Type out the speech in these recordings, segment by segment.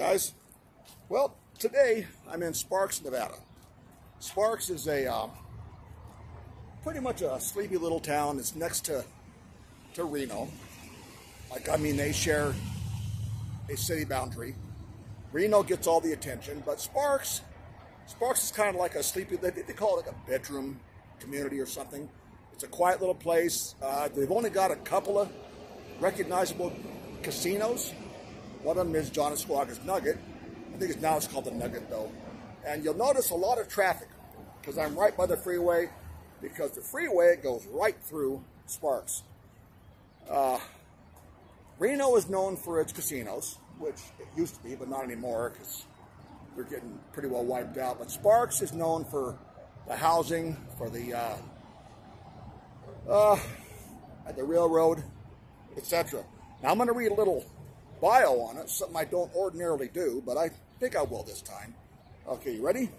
guys. Well, today I'm in Sparks, Nevada. Sparks is a pretty much a sleepy little town. It's next to Reno. They share a city boundary. Reno gets all the attention, but Sparks is kind of like a sleepy, they call it like a bedroom community or something. It's a quiet little place. They've only got a couple of recognizable casinos. One of them is John Squawka's Nugget. I think it's called the Nugget though. And you'll notice a lot of traffic because I'm right by the freeway, because the freeway goes right through Sparks. Reno is known for its casinos, which it used to be, but not anymore because they're getting pretty well wiped out. But Sparks is known for the housing, for the railroad, etc. Now I'm going to read a little bio on it, something I don't ordinarily do, but I think I will this time. Okay, you ready?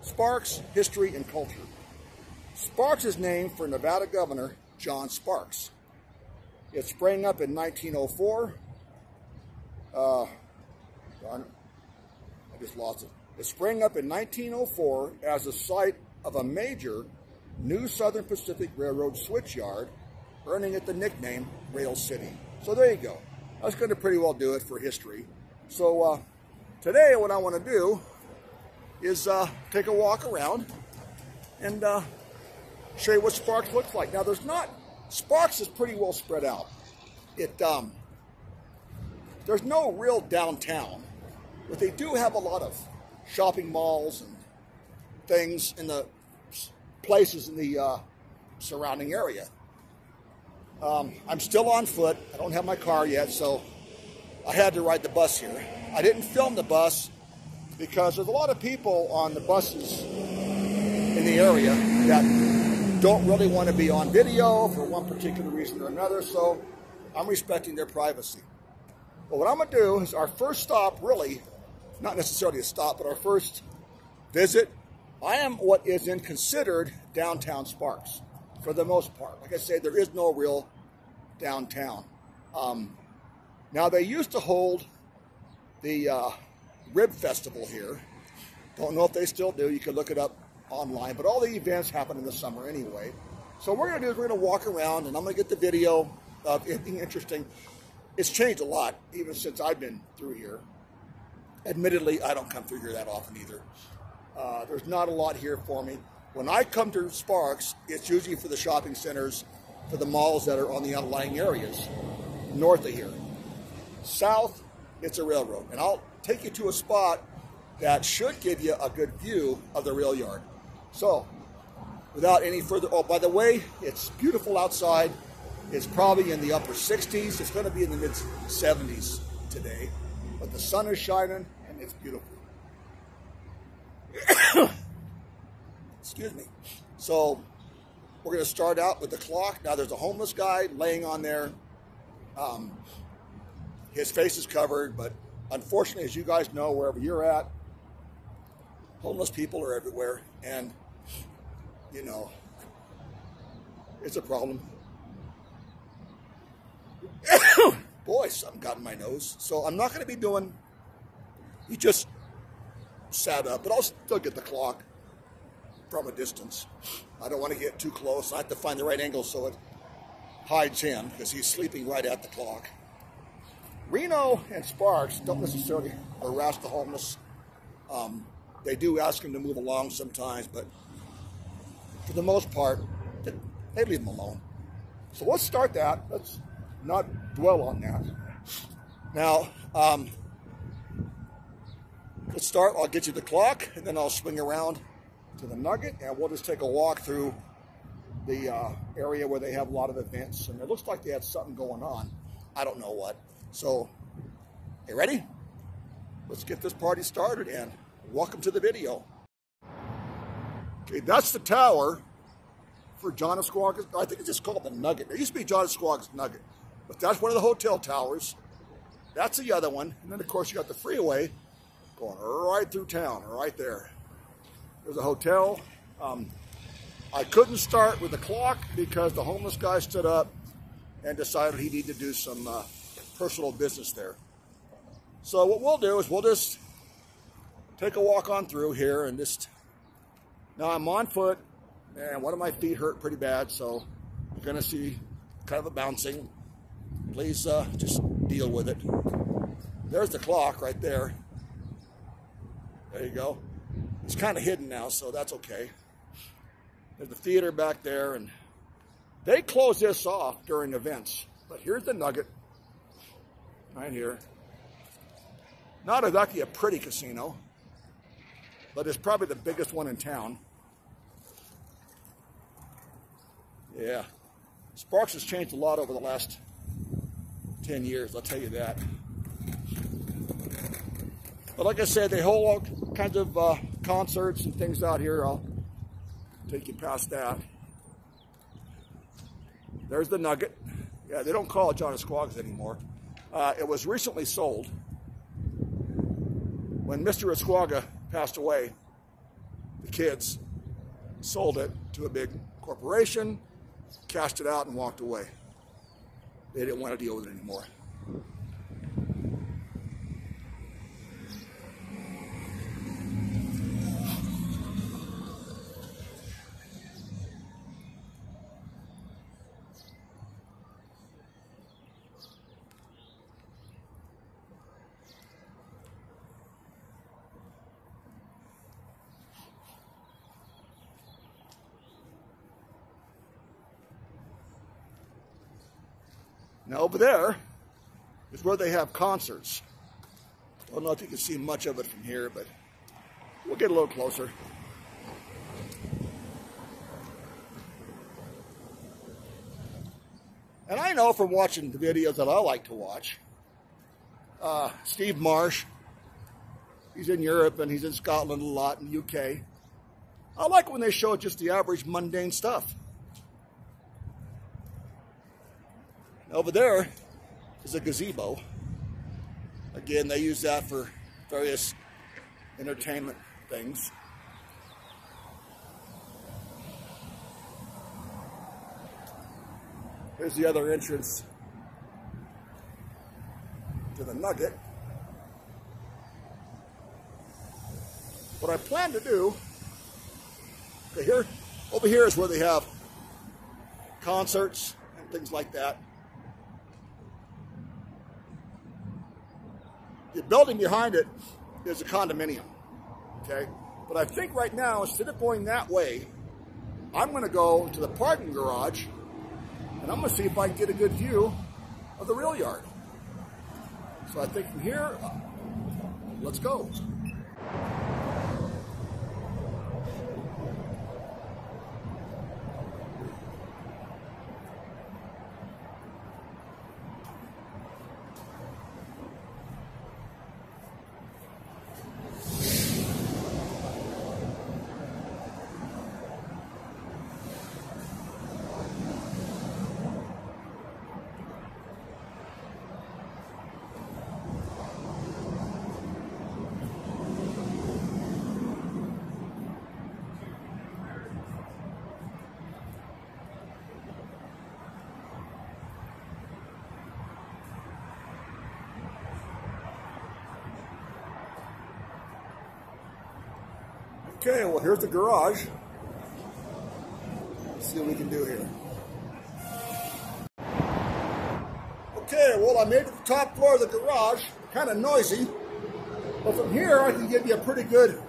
Sparks, history, and culture. Sparks is named for Nevada Governor John Sparks. It sprang up in 1904. Darn it, I just lost it. It sprang up in 1904 as the site of a major new Southern Pacific Railroad switchyard, earning it the nickname Rail City. So there you go. That's going to pretty well do it for history. So today what I want to do is take a walk around and show you what Sparks looks like. Now Sparks is pretty well spread out. There's no real downtown, but they do have a lot of shopping malls and things in the places in the surrounding area. I'm still on foot. I don't have my car yet, so I had to ride the bus here. I didn't film the bus because there's a lot of people on the buses in the area that don't really want to be on video for one particular reason or another, so I'm respecting their privacy. But what I'm going to do is our first stop, really, not necessarily a stop, but our first visit, I am what is considered downtown Sparks. For the most part. Like I say, there is no real downtown. Now, they used to hold the Rib Festival here. Don't know if they still do. You can look it up online. But all the events happen in the summer anyway. So what we're going to do is we're going to walk around, and I'm going to get the video of anything interesting. It's changed a lot, even since I've been through here. Admittedly, I don't come through here that often either. There's not a lot here for me. When I come to Sparks, it's usually for the shopping centers, for the malls that are on the outlying areas, north of here. South, it's a railroad. And I'll take you to a spot that should give you a good view of the rail yard. So, without any further, oh, by the way, it's beautiful outside. It's probably in the upper 60s. It's going to be in the mid 70s today. But the sun is shining, and it's beautiful. Excuse me. So we're going to start out with the clock. Now there's a homeless guy laying on there. His face is covered, but unfortunately, as you guys know, wherever you're at, homeless people are everywhere. And, you know, it's a problem. Boy, something got in my nose. So I'm not going to be doing, he just sat up, but I'll still get the clock from a distance. I don't want to get too close. I have to find the right angle so it hides him because he's sleeping right at the clock. Reno and Sparks don't necessarily harass the homeless. They do ask him to move along sometimes, but for the most part, they leave him alone. So let's start that. Let's not dwell on that. Now, let's start. I'll get you the clock, and then I'll swing around to the Nugget, and we'll just take a walk through the area where they have a lot of events. And it looks like they have something going on. I don't know what. So, you ready? Let's get this party started, and welcome to the video. Okay, that's the tower for John Squawka's. I think it's just called the Nugget. It used to be John Squawka's Nugget, but that's one of the hotel towers. That's the other one. And then, of course, you got the freeway going right through town, right there. There's a hotel. I couldn't start with the clock because the homeless guy stood up and decided he needed to do some personal business there. So what we'll do is we'll just take a walk on through here and just, now I'm on foot and one of my feet hurt pretty bad, so you're gonna see kind of a bouncing. Please just deal with it. There's the clock right there. There you go. It's kind of hidden now, so that's okay. There's the theater back there, and they close this off during events. But here's the Nugget, right here. Not exactly a pretty casino, but it's probably the biggest one in town. Yeah. Sparks has changed a lot over the last 10 years, I'll tell you that. But like I said, they hold all kinds of concerts and things out here. I'll take you past that. There's the Nugget. Yeah, they don't call it John Esquag's anymore. It was recently sold. When Mr. Esquaga passed away, the kids sold it to a big corporation, cashed it out, and walked away. They didn't want to deal with it anymore. Now over there is where they have concerts. I don't know if you can see much of it from here, but we'll get a little closer. And I know from watching the videos that I like to watch, Steve Marsh, he's in Europe and he's in Scotland a lot, in the UK. I like when they show just the average mundane stuff. Over there is a gazebo. Again, they use that for various entertainment things. Here's the other entrance to the Nugget. What I plan to do, okay, over here is where they have concerts and things like that. The building behind it is a condominium, okay? But I think right now, instead of going that way, I'm gonna go to the parking garage and I'm gonna see if I can get a good view of the rail yard. So I think from here, let's go. Okay, well here's the garage. Let's see what we can do here. Okay, well I made it to the top floor of the garage. Kind of noisy, but from here I can give you a pretty good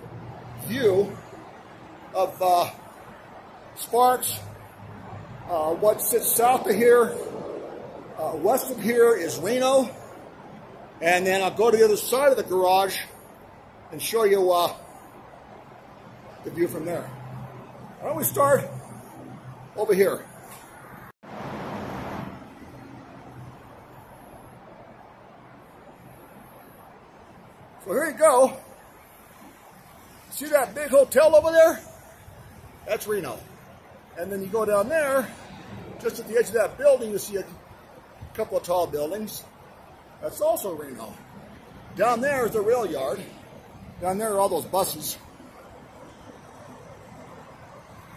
view of Sparks. What sits south of here, west of here is Reno, and then I'll go to the other side of the garage and show you the view from there. Why don't we start over here? So here you go. See that big hotel over there? That's Reno. And then you go down there, just at the edge of that building, you see a couple of tall buildings. That's also Reno. Down there is the rail yard. Down there are all those buses.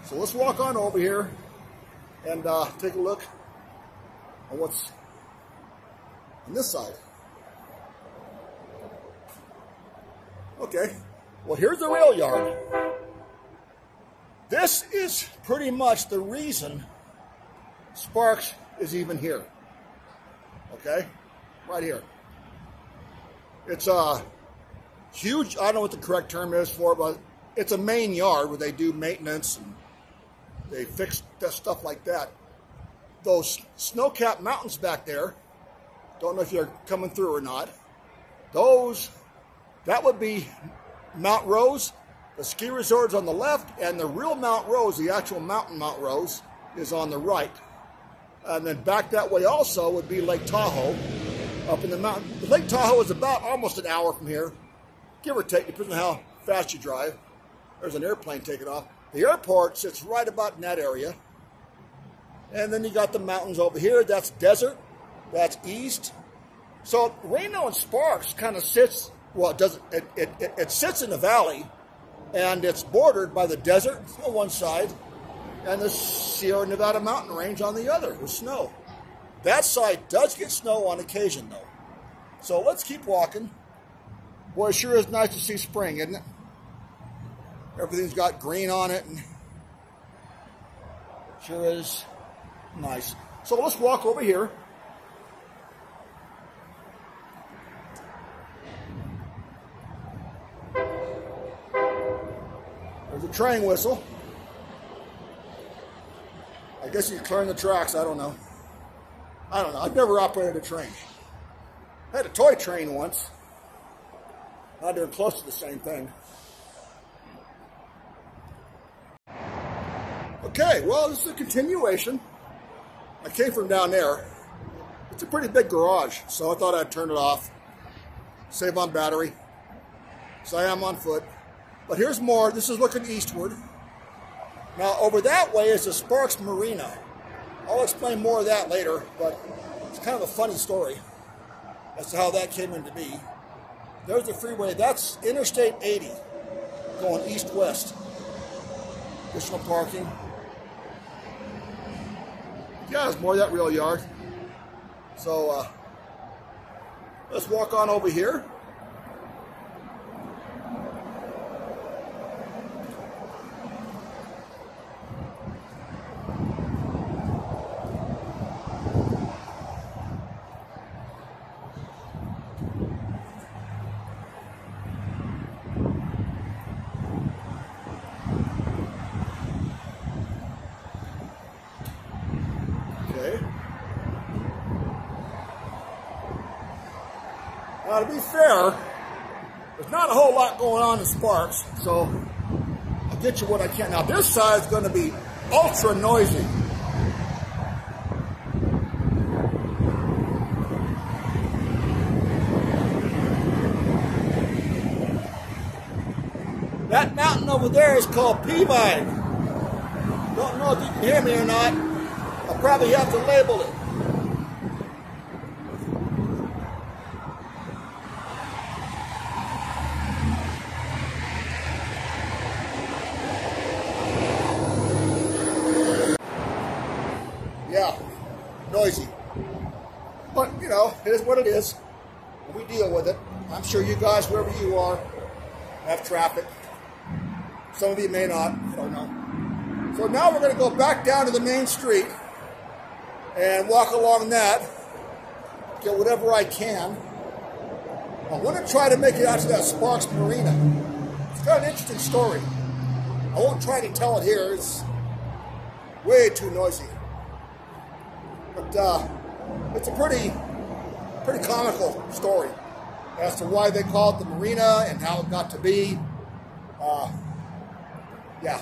So let's walk on over here and take a look on what's on this side. Okay, well, here's the rail yard. This is pretty much the reason Sparks is even here. Okay, right here. It's a huge, I don't know what the correct term is for it, but it's a main yard where they do maintenance and they fix stuff like that. Those snow-capped mountains back there, don't know if you're coming through or not, that would be Mount Rose. The ski resort's on the left, and the real Mount Rose, the actual mountain Mount Rose, is on the right. And then back that way also would be Lake Tahoe, up in the mountain. Lake Tahoe is about almost an hour from here, give or take, depending on how fast you drive. There's an airplane taking off. The airport sits right about in that area. And then you got the mountains over here. That's desert. That's east. So Reno and Sparks kind of sits, well, it sits in the valley, and it's bordered by the desert on one side and the Sierra Nevada mountain range on the other with snow. That side does get snow on occasion, though. So let's keep walking. Boy, it sure is nice to see spring, isn't it? Everything's got green on it, and sure is nice. So let's walk over here. There's a train whistle. I guess you clearing the tracks, I don't know. I've never operated a train. I had a toy train once. Not even close to the same thing. Okay, well, this is a continuation. I came from down there. It's a pretty big garage, so I thought I'd turn it off, save on battery. So I am on foot. But here's more. This is looking eastward. Now, over that way is the Sparks Marina. I'll explain more of that later, but it's kind of a funny story as to how that came into be. There's the freeway. That's Interstate 80 going east-west. Additional parking. Yeah, there's more of that rail yard. So let's walk on over here. Now, to be fair, there's not a whole lot going on in Sparks, so I'll get you what I can. Now, this side's going to be ultra noisy. That mountain over there is called Peavine. Don't know if you can hear me or not. I'll probably have to label it. Yeah, noisy. But, you know, it is what it is. We deal with it. I'm sure you guys, wherever you are, have traffic. Some of you may not. I don't know. So now we're going to go back down to the main street and walk along that. Get whatever I can. I want to try to make it out to that Sparks Marina. It's got an interesting story. I won't try to tell it here. It's way too noisy. But it's a pretty comical story as to why they call it the marina and how it got to be. Yeah,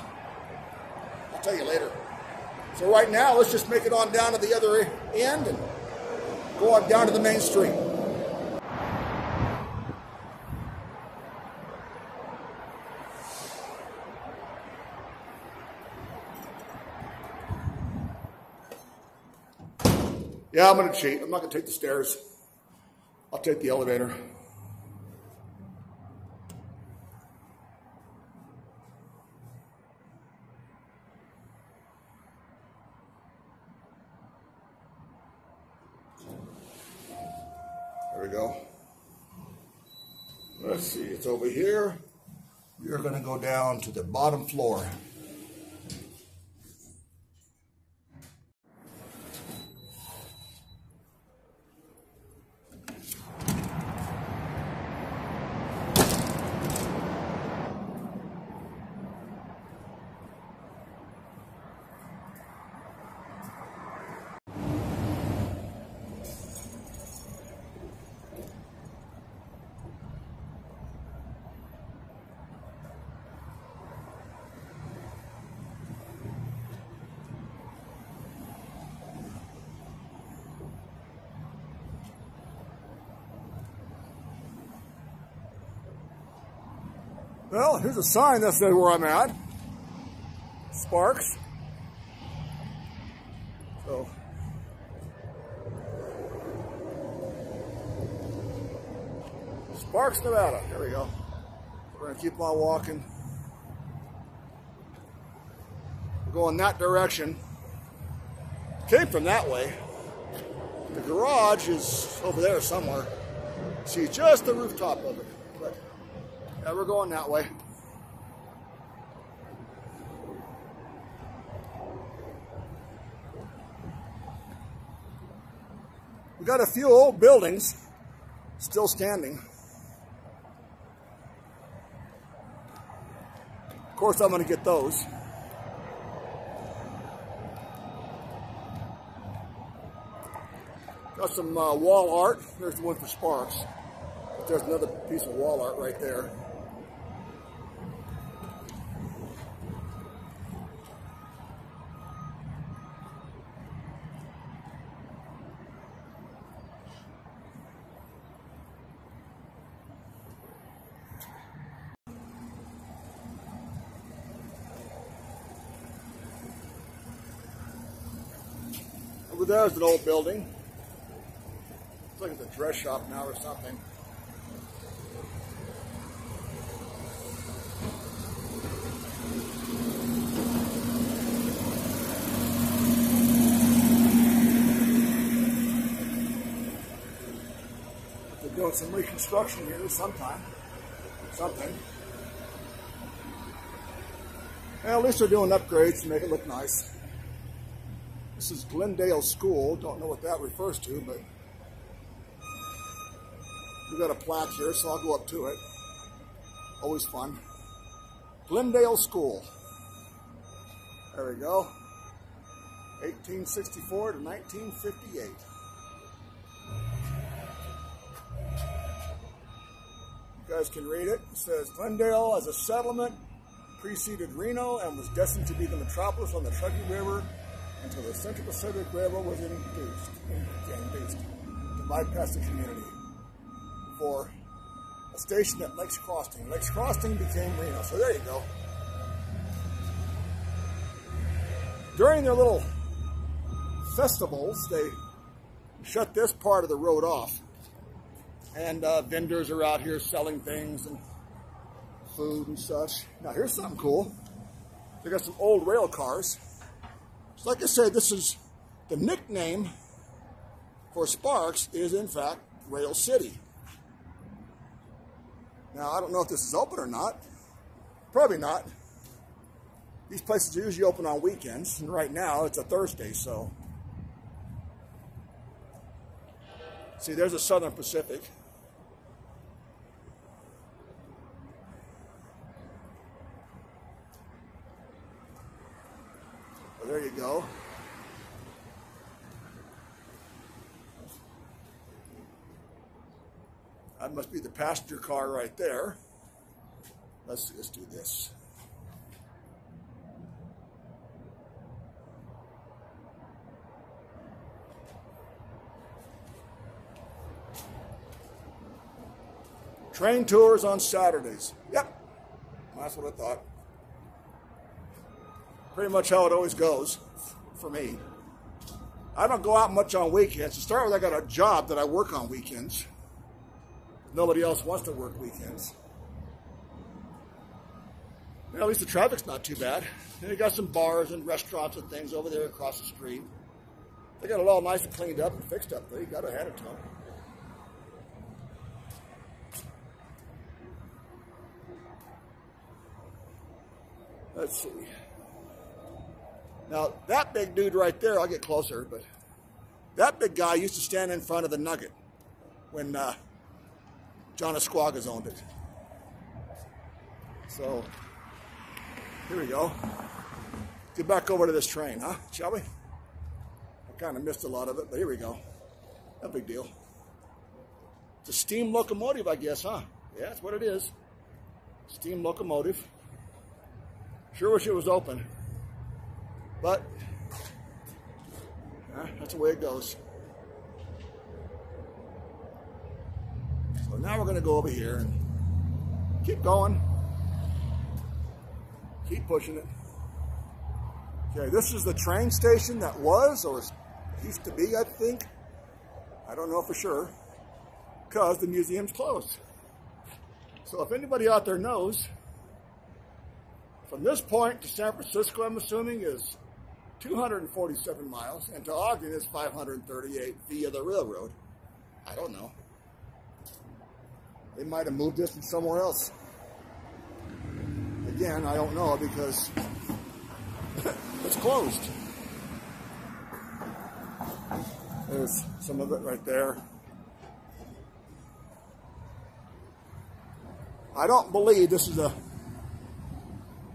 I'll tell you later. So right now, let's just make it on down to the other end and go on down to the main street. Yeah, I'm going to cheat. I'm not going to take the stairs. I'll take the elevator. There we go. All Let's see, it's over here. We're going to go down to the bottom floor. Well, here's a sign that says where I'm at. Sparks. So, Sparks, Nevada. There we go. We're going to keep on walking. We're going that direction. Came from that way. The garage is over there somewhere. See just the rooftop of it. But yeah, we're going that way. We got a few old buildings still standing. Of course, I'm going to get those. Got some wall art. There's the one for Sparks. But there's another piece of wall art right there. Over there's an old building. Looks like it's a dress shop now or something. They're doing some reconstruction here sometime. Something. Well, at least they're doing upgrades to make it look nice. This is Glendale School. Don't know what that refers to, but we got a plaque here, so I'll go up to it. Always fun. Glendale School. There we go. 1864 to 1958. You guys can read it. It says, Glendale as a settlement preceded Reno and was destined to be the metropolis on the Truckee River until the Central Pacific Railroad was introduced to bypass the community for a station at Lakes Crossing. Lakes Crossing became Reno. So there you go. During their little festivals, they shut this part of the road off. And vendors are out here selling things and food and such. Now here's something cool. They got some old rail cars. So like I said, this is the nickname for Sparks is in fact Rail City. Now I don't know if this is open or not. Probably not. These places are usually open on weekends, and right now it's a Thursday, so. See, there's a Southern Pacific. Well, there you go. That must be the passenger car right there. Let's do this. Train tours on Saturdays. Yep, that's what I thought. Pretty much how it always goes for me. I don't go out much on weekends. To start with, I got a job that I work on weekends. Nobody else wants to work weekends. Well, at least the traffic's not too bad. And you got some bars and restaurants and things over there across the street. They got it all nice and cleaned up and fixed up, though. You got to hand it to them. Let's see. Now, that big dude right there, I'll get closer, but that big guy used to stand in front of the Nugget when John Esquagas owned it. So, here we go. Get back over to this train, huh? Shall we? I kind of missed a lot of it, but here we go. No big deal. It's a steam locomotive, I guess, huh? Yeah, that's what it is. Steam locomotive. Sure wish it was open. But, that's the way it goes. So now we're going to go over here and keep going. Keep pushing it. Okay, this is the train station that was, or used to be, I think. I don't know for sure, because the museum's closed. So if anybody out there knows, from this point to San Francisco, I'm assuming, is 247 miles, and to Ogden is 538 via the railroad. I don't know. They might have moved this from somewhere else. Again, I don't know because it's closed. There's some of it right there. I don't believe this is a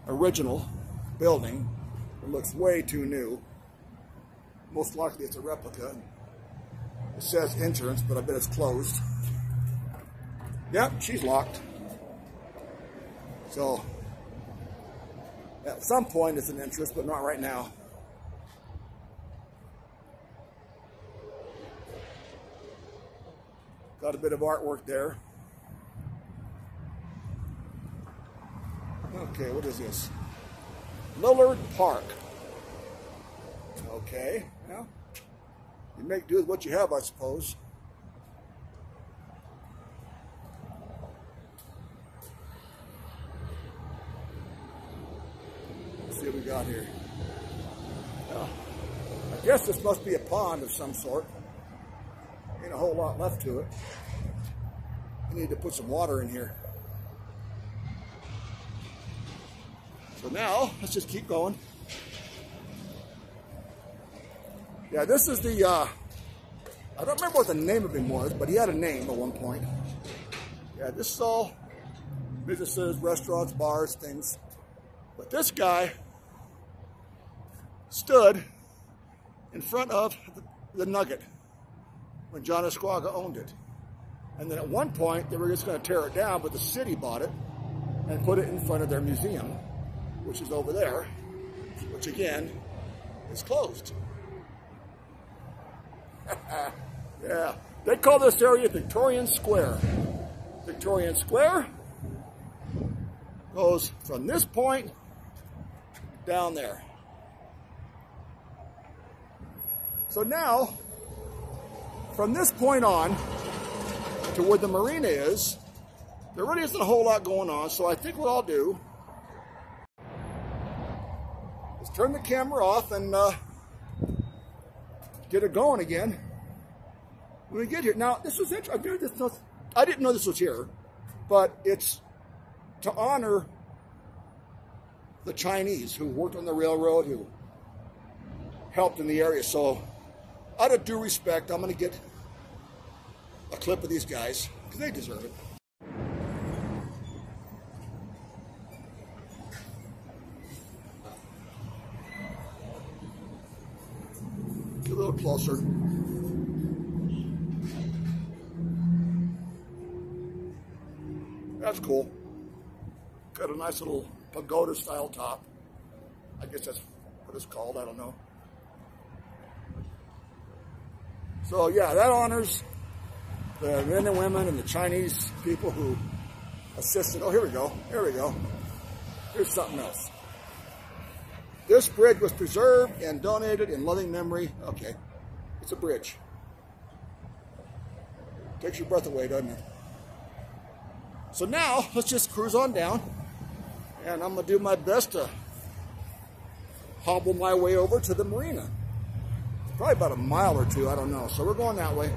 original building. It looks way too new. Most likely it's a replica. It says entrance, but I bet it's closed. Yep, she's locked. So, at some point it's an entrance, but not right now. Got a bit of artwork there. Okay, what is this? Lillard Park. Okay, well, you make do with what you have, I suppose. Let's see what we got here. I guess this must be a pond of some sort. Ain't a whole lot left to it. I need to put some water in here. So now, let's just keep going. Yeah, this is the, I don't remember what the name of him was, but he had a name at one point. Yeah, this is all businesses, restaurants, bars, things. But this guy stood in front of the Nugget when John Esquaga owned it. And then at one point, they were just going to tear it down, but the city bought it and put it in front of their museum, which is over there, which again is closed. Yeah, they call this area Victorian Square. Victorian Square goes from this point down there. So now, from this point on to where the marina is, there really isn't a whole lot going on, so I think what I'll do is turn the camera off and get it going again when we get here. Now, this is interesting. I didn't know this was here, but it's to honor the Chinese who worked on the railroad, who helped in the area. So, out of due respect, I'm going to get a clip of these guys, because they deserve it. Get a little closer. That's cool. Got a nice little pagoda-style top. I guess that's what it's called. I don't know. So yeah, that honors the men and women and the Chinese people who assisted. Oh, here we go. Here we go. Here's something else. This bridge was preserved and donated in loving memory. Okay, it's a bridge. Takes your breath away, doesn't it? So now, let's just cruise on down. And I'm going to do my best to hobble my way over to the marina. It's probably about a mile or two, I don't know. So we're going that way.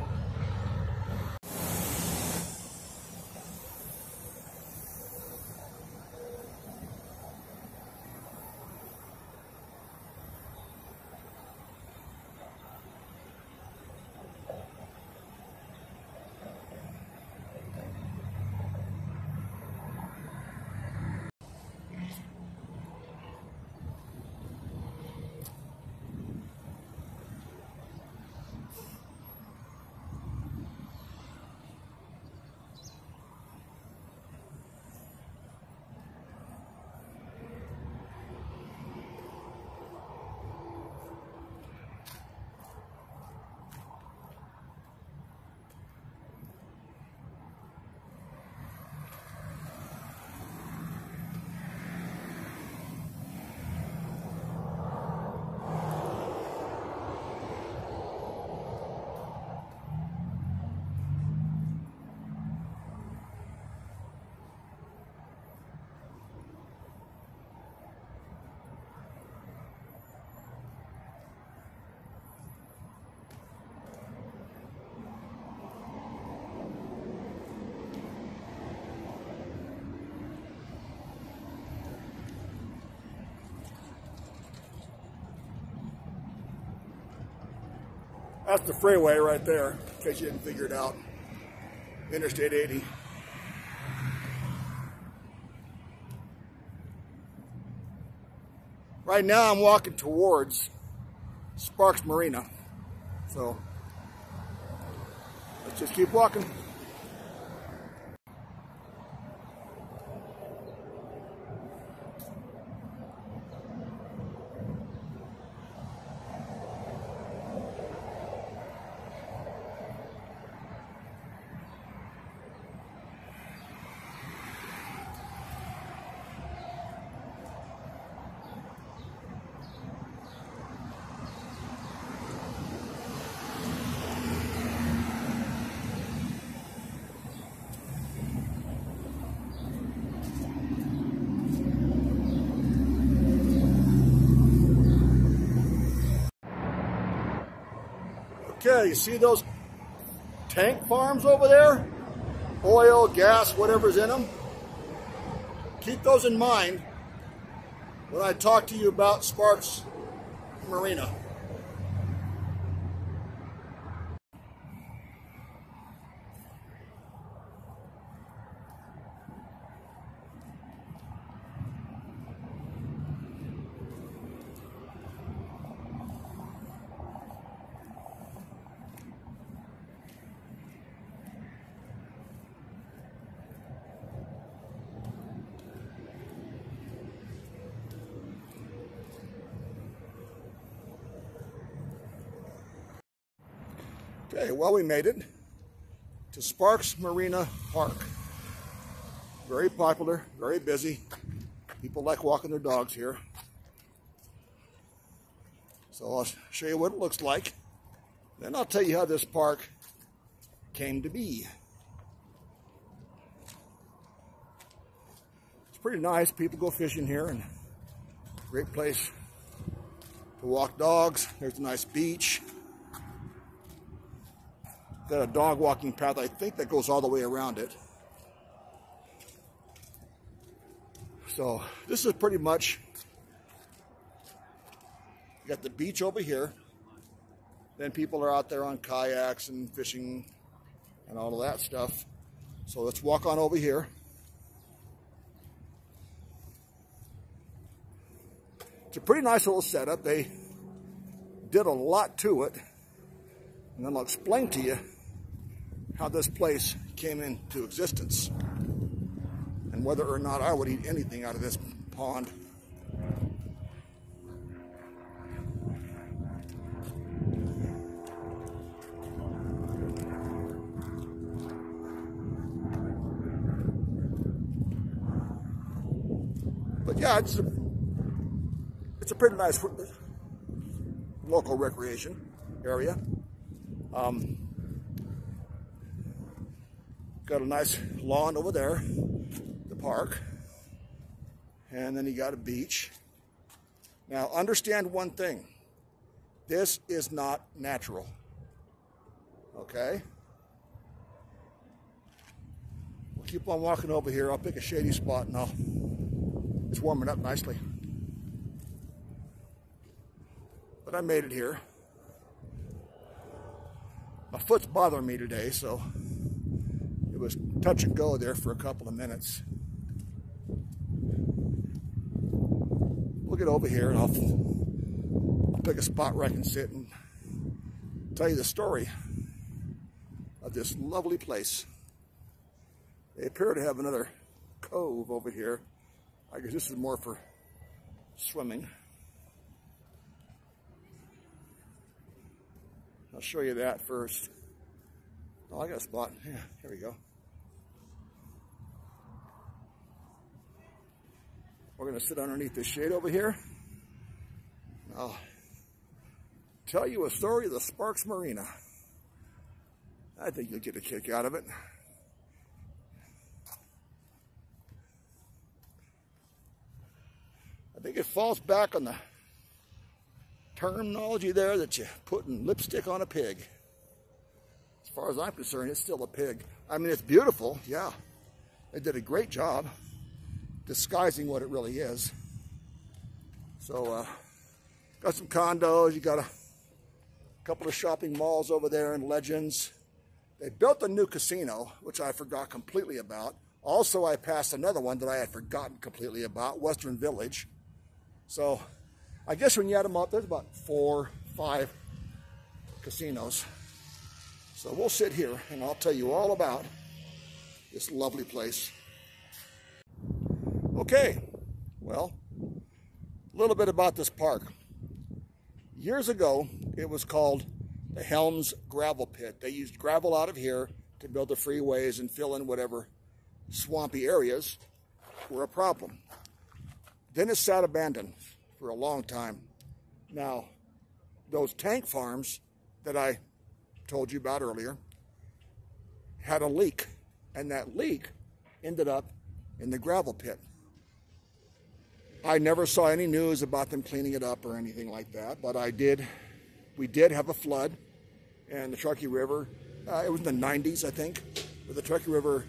That's the freeway right there, in case you didn't figure it out. Interstate 80. Right now I'm walking towards Sparks Marina. So let's just keep walking. Okay, you see those tank farms over there? Oil, gas, whatever's in them. Keep those in mind when I talk to you about Sparks Marina. Okay, well, we made it to Sparks Marina Park. Very popular, very busy. People like walking their dogs here. So I'll show you what it looks like. Then I'll tell you how this park came to be. It's pretty nice. People go fishing here, and great place to walk dogs. There's a nice beach. Got a dog walking path, I think, that goes all the way around it. So this is pretty much, you got the beach over here. Then people are out there on kayaks and fishing and all of that stuff. So let's walk on over here. It's a pretty nice little setup. They did a lot to it. And then I'll explain to you how this place came into existence and whether or not I would eat anything out of this pond. But yeah, it's a pretty nice local recreation area. Got a nice lawn over there, the park, and then you got a beach. Now understand one thing, this is not natural, okay? We'll keep on walking over here. I'll pick a shady spot and it's warming up nicely. But I made it here. My foot's bothering me today, so it was touch and go there for a couple of minutes. We'll get over here and I'll pick a spot where I can sit and tell you the story of this lovely place. They appear to have another cove over here. I guess this is more for swimming. I'll show you that first. Oh, I got a spot. Yeah, here we go. We're going to sit underneath this shade over here. I'll tell you a story of the Sparks Marina. I think you'll get a kick out of it. I think it falls back on the terminology there that you putting lipstick on a pig. As far as I'm concerned, it's still a pig. I mean, it's beautiful, yeah. They did a great job disguising what it really is. So, got some condos, you got a couple of shopping malls over there and Legends. They built a new casino, which I forgot completely about. Also, I passed another one that I had forgotten completely about, Western Village. So, I guess when you add them up, there's about 4, 5 casinos. So we'll sit here and I'll tell you all about this lovely place. Okay, well, a little bit about this park. Years ago, it was called the Helms Gravel Pit. They used gravel out of here to build the freeways and fill in whatever swampy areas were a problem. Then it sat abandoned for a long time. Now, those tank farms that I told you about earlier had a leak, and that leak ended up in the gravel pit. I never saw any news about them cleaning it up or anything like that, but we did have a flood in the Truckee River. It was in the 90s, I think, where the Truckee River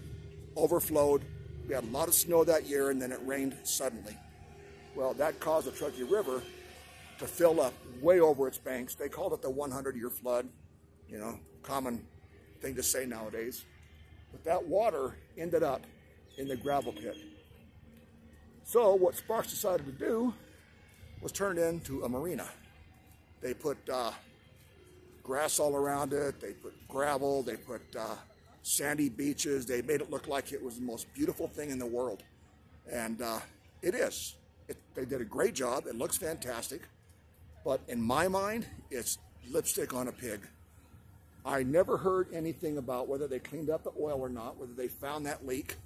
overflowed. We had a lot of snow that year, and then it rained suddenly. Well, that caused the Truckee River to fill up way over its banks. They called it the 100-year flood, you know, common thing to say nowadays. But that water ended up in the gravel pit. So what Sparks decided to do was turn it into a marina. They put grass all around it, they put gravel, they put sandy beaches. They made it look like it was the most beautiful thing in the world. And it is. They did a great job. It looks fantastic. But in my mind, it's lipstick on a pig. I never heard anything about whether they cleaned up the oil or not, whether they found that leak.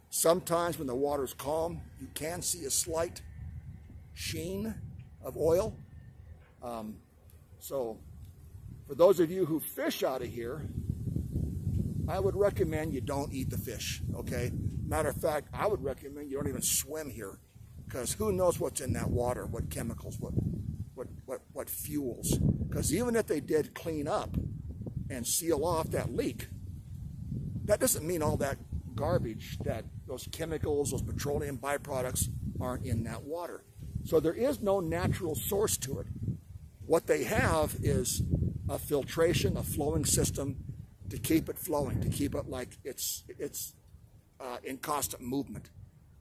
Sometimes when the water's calm, you can see a slight sheen of oil. So for those of you who fish out of here, I would recommend you don't eat the fish, okay? Matter of fact, I would recommend you don't even swim here, because who knows what's in that water, what chemicals, what fuels. Because even if they did clean up and seal off that leak, that doesn't mean all that garbage, that those chemicals, those petroleum byproducts aren't in that water. So there is no natural source to it. What they have is a filtration, a flowing system to keep it flowing, to keep it like it's in constant movement.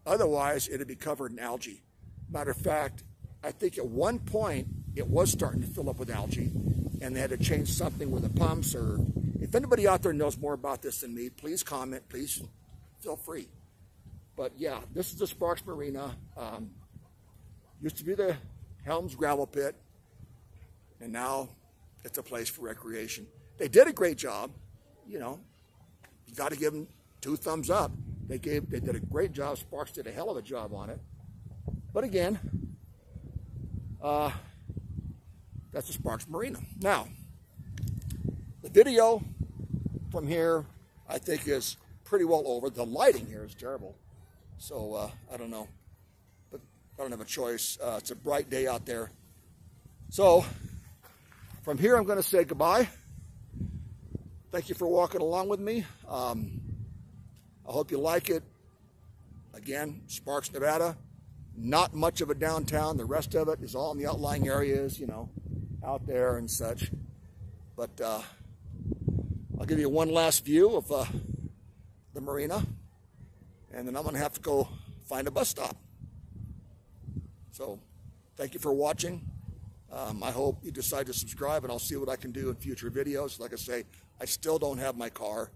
Otherwise, it'd be covered in algae. Matter of fact, I think at one point it was starting to fill up with algae, and they had to change something with the pumps. Or if anybody out there knows more about this than me, please comment. Please feel free. But yeah, this is the Sparks Marina. Used to be the Helms Gravel Pit, and now it's a place for recreation. They did a great job. You know, you got to give them 2 thumbs up. They did a great job. Sparks did a hell of a job on it. But again, that's the Sparks Marina. Now, the video from here, I think, is pretty well over. The lighting here is terrible. So, I don't know. But I don't have a choice. It's a bright day out there. So, from here, I'm going to say goodbye. Thank you for walking along with me. I hope you like it. Again, Sparks, Nevada. Not much of a downtown. The rest of it is all in the outlying areas, you know, out there and such. But I'll give you one last view of the marina, and then I'm going to have to go find a bus stop. So, thank you for watching. I hope you decide to subscribe, and I'll see what I can do in future videos. Like I say, I still don't have my car,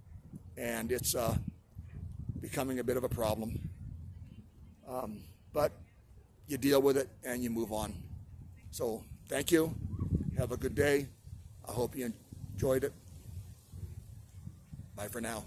and it's becoming a bit of a problem. But you deal with it and you move on. So thank you. Have a good day. I hope you enjoyed it. Bye for now.